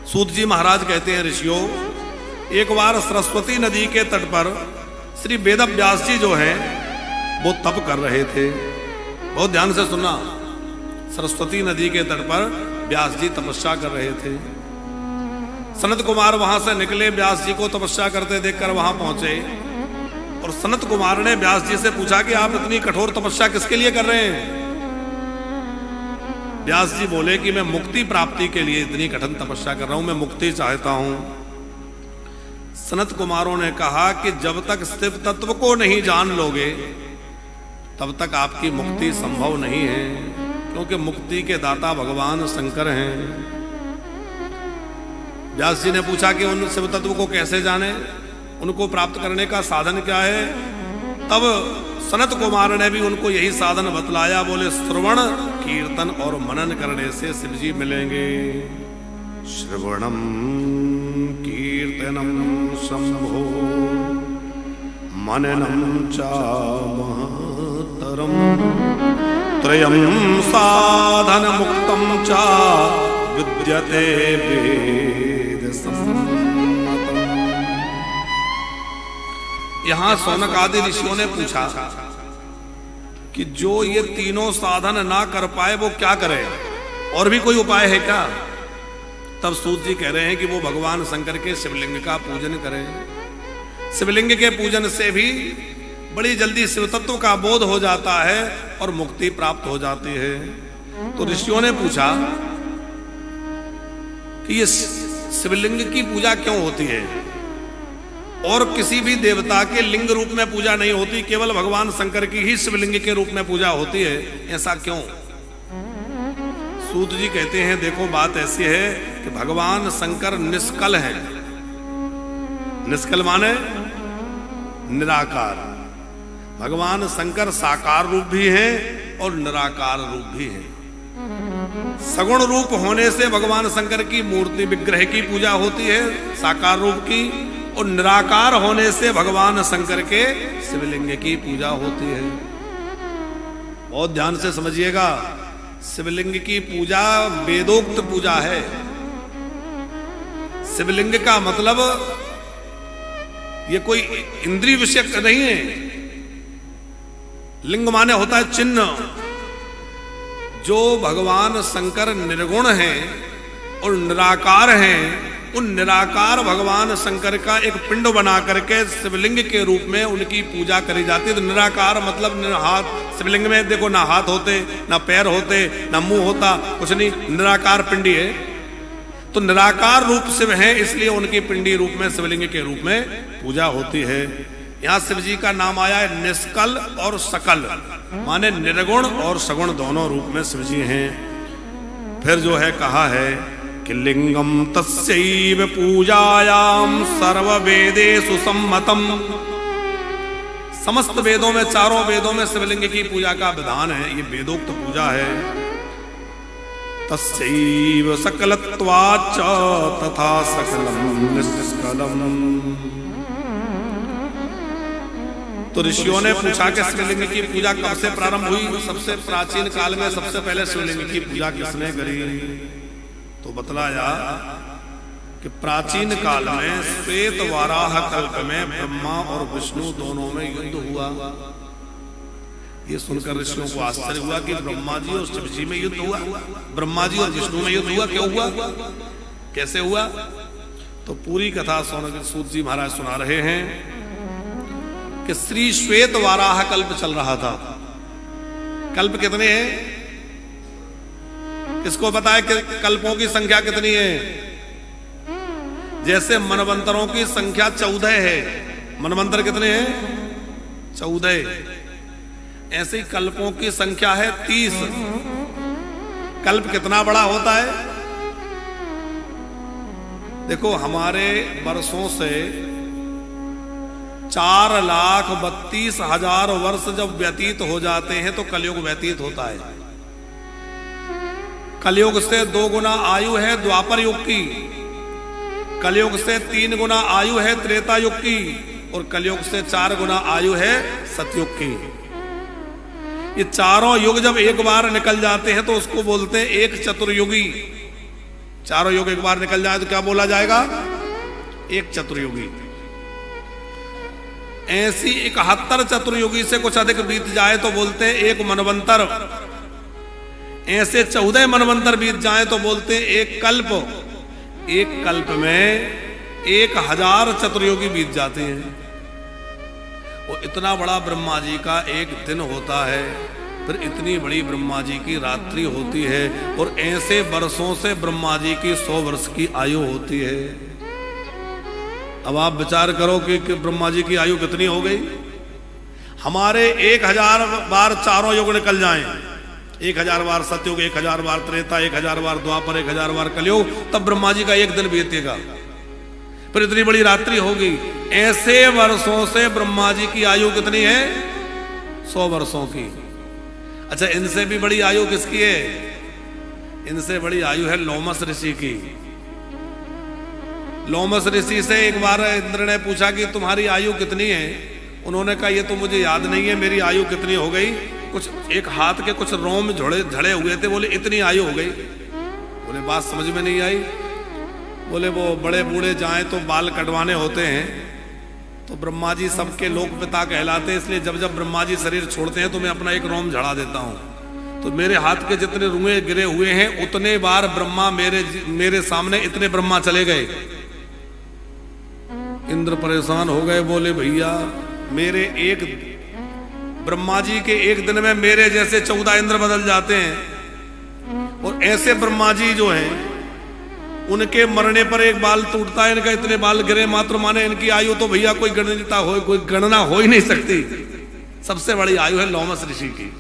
सूत जी महाराज कहते हैं, ऋषियों, एक बार सरस्वती नदी के तट पर श्री वेद व्यास जी जो हैं वो तप कर रहे थे। बहुत ध्यान से सुनना। सरस्वती नदी के तट पर व्यास जी तपस्या कर रहे थे। सनत कुमार वहां से निकले, व्यास जी को तपस्या करते देखकर वहां पहुंचे और सनत कुमार ने व्यास जी से पूछा कि आप इतनी कठोर तपस्या किसके लिए कर रहे हैं? व्यास जी बोले कि मैं मुक्ति प्राप्ति के लिए इतनी कठिन तपस्या कर रहा हूं, मैं मुक्ति चाहता हूं। सनत कुमारों ने कहा कि जब तक शिव तत्व को नहीं जान लोगे तब तक आपकी मुक्ति संभव नहीं है, क्योंकि मुक्ति के दाता भगवान शंकर हैं। व्यास जी ने पूछा कि उन शिव तत्व को कैसे जाने, उनको प्राप्त करने का साधन क्या है? तब सनत कुमार ने भी उनको यही साधन बतलाया। बोले, श्रवण कीर्तन और मनन करने से शिव जी मिलेंगे। श्रवणम कीर्तनम शंभो मननम च महतरम त्रयम साधन मुक्तम च विद्यते वेद सम्मतम्। यहां सौनक आदि ऋषियों ने पूछा कि जो ये तीनों साधन ना कर पाए वो क्या करे, और भी कोई उपाय है क्या? तब सूत जी कह रहे हैं कि वो भगवान शंकर के शिवलिंग का पूजन करें। शिवलिंग के पूजन से भी बड़ी जल्दी शिव तत्व का बोध हो जाता है और मुक्ति प्राप्त हो जाती है। तो ऋषियों ने पूछा कि ये शिवलिंग की पूजा क्यों होती है और किसी भी देवता के लिंग रूप में पूजा नहीं होती, केवल भगवान शंकर की ही शिवलिंग के रूप में पूजा होती है, ऐसा क्यों? सूत जी कहते हैं, देखो बात ऐसी है कि भगवान शंकर निष्कल है। निष्कल माने निराकार। भगवान शंकर साकार रूप भी है और निराकार रूप भी है। सगुण रूप होने से भगवान शंकर की मूर्ति विग्रह की पूजा होती है साकार रूप की, और निराकार होने से भगवान शंकर के शिवलिंग की पूजा होती है। बहुत ध्यान से समझिएगा, शिवलिंग की पूजा वेदोक्त पूजा है। शिवलिंग का मतलब ये कोई इंद्रिय विषयक नहीं है। लिंग माने होता है चिन्ह। जो भगवान शंकर निर्गुण हैं और निराकार हैं, उन निराकार भगवान शंकर का एक पिंड बना करके शिवलिंग के रूप में उनकी पूजा करी जाती है। तो निराकार मतलब हाथ, शिवलिंग में देखो ना हाथ होते, ना पैर होते, ना मुंह होता, कुछ नहीं, निराकार पिंडी है। तो निराकार रूप शिव है, इसलिए उनकी पिंडी रूप में शिवलिंग के रूप में पूजा होती है। यहां शिव जी का नाम आया है निष्कल और सकल, माने निर्गुण और सगुण दोनों रूप में शिव जी हैं। फिर जो है कहा है कि लिंगम तस्यैव पूजायाम सर्व वेदेषु सम्मतम। समस्त वेदों में, चारों वेदों में शिवलिंग की पूजा का विधान है, ये वेदोक्त पूजा है। तस्यैव सकलत्वाच्च तथा सकलम निष्कलम। तो ऋषियों ने पूछा कि शिवलिंग की पूजा कब से प्रारंभ हुई? सबसे प्राचीन काल में सबसे पहले शिवलिंग की पूजा किसने करी? तो बतलाया कि प्राचीन काल में श्वेत वाराह कल्प में ब्रह्मा और विष्णु दोनों में युद्ध हुआ। ये सुनकर ऋषियों को आश्चर्य हुआ कि ब्रह्मा जी और शिव जी में युद्ध हुआ, ब्रह्मा जी और विष्णु में युद्ध हुआ। क्यों हुआ, कैसे हुआ? तो पूरी कथा सूत जी महाराज सुना रहे हैं कि श्री श्वेत वाराह कल्प चल रहा था। कल्प कितने हैं? किसको पता है कि कल्पों की संख्या कितनी है? जैसे मनवंतरों की संख्या 14 है, मनवंतर कितने हैं? 14। ऐसे ही कल्पों की संख्या है 30। कल्प कितना बड़ा होता है? देखो, हमारे वर्षों से 4,32,000 वर्ष जब व्यतीत हो जाते हैं तो कलयुग व्यतीत होता है। कलयुग से 2 गुना आयु है द्वापर युग की, कलयुग से 3 गुना आयु है त्रेता युग की, और कलयुग से 4 गुना आयु है सतयुग की। ये चारों युग जब एक बार निकल जाते हैं तो उसको बोलते हैं एक चतुर्युगी। चारों युग एक बार निकल जाए तो क्या बोला जाएगा? एक चतुर्युगी। ऐसी 71 चतुर्युगी से कुछ अधिक बीत जाए तो बोलते हैं एक मनवंतर। ऐसे 14 मनवंतर बीत जाए तो बोलते हैं एक कल्प। एक कल्प में 1000 चतुर्युगी बीत जाते हैं। वो इतना बड़ा ब्रह्मा जी का एक दिन होता है, फिर इतनी बड़ी ब्रह्मा जी की रात्रि होती है, और ऐसे वर्षों से ब्रह्मा जी की 100 वर्ष की आयु होती है। अब आप विचार करो कि ब्रह्मा जी की आयु कितनी हो गई। हमारे 1000 बार चारों युग निकल जाएं, 1000 बार सतयुग, 1000 बार त्रेता, 1000 बार द्वापर, 1000 बार कलयुग, तब ब्रह्मा जी का एक दिन बीतेगा, फिर इतनी बड़ी रात्रि होगी। ऐसे वर्षों से ब्रह्मा जी की आयु कितनी है? 100 वर्षों की। अच्छा, इनसे भी बड़ी आयु किसकी है? इनसे बड़ी आयु है लोमस ऋषि की। लोमस ऋषि से एक बार इंद्र ने पूछा कि तुम्हारी आयु कितनी है? उन्होंने कहा ये तो मुझे याद नहीं है, मेरी आयु कितनी हो गई, कुछ एक हाथ के कुछ रोम झड़े हुए थे, बोले इतनी आयु हो गई। बोले बात समझ में नहीं आई। बोले वो बड़े बूढ़े जाएं तो बाल कटवाने होते हैं, तो ब्रह्मा जी सबके लोक पिता कहलाते हैं, इसलिए जब जब ब्रह्मा जी शरीर छोड़ते हैं तो मैं अपना एक रोम झड़ा देता हूं। तो मेरे हाथ के जितने रुएं गिरे हुए हैं उतने बार ब्रह्मा मेरे सामने इतने ब्रह्मा चले गए। इंद्र परेशान हो गए, बोले भैया मेरे एक ब्रह्मा जी के एक दिन में मेरे जैसे 14 इंद्र बदल जाते हैं, और ऐसे ब्रह्मा जी जो हैं उनके मरने पर एक बाल टूटता है, इनका इतने बाल गिरे मात्र, माने इनकी आयु तो भैया कोई गणना हो ही नहीं सकती। सबसे बड़ी आयु है लोमस ऋषि की।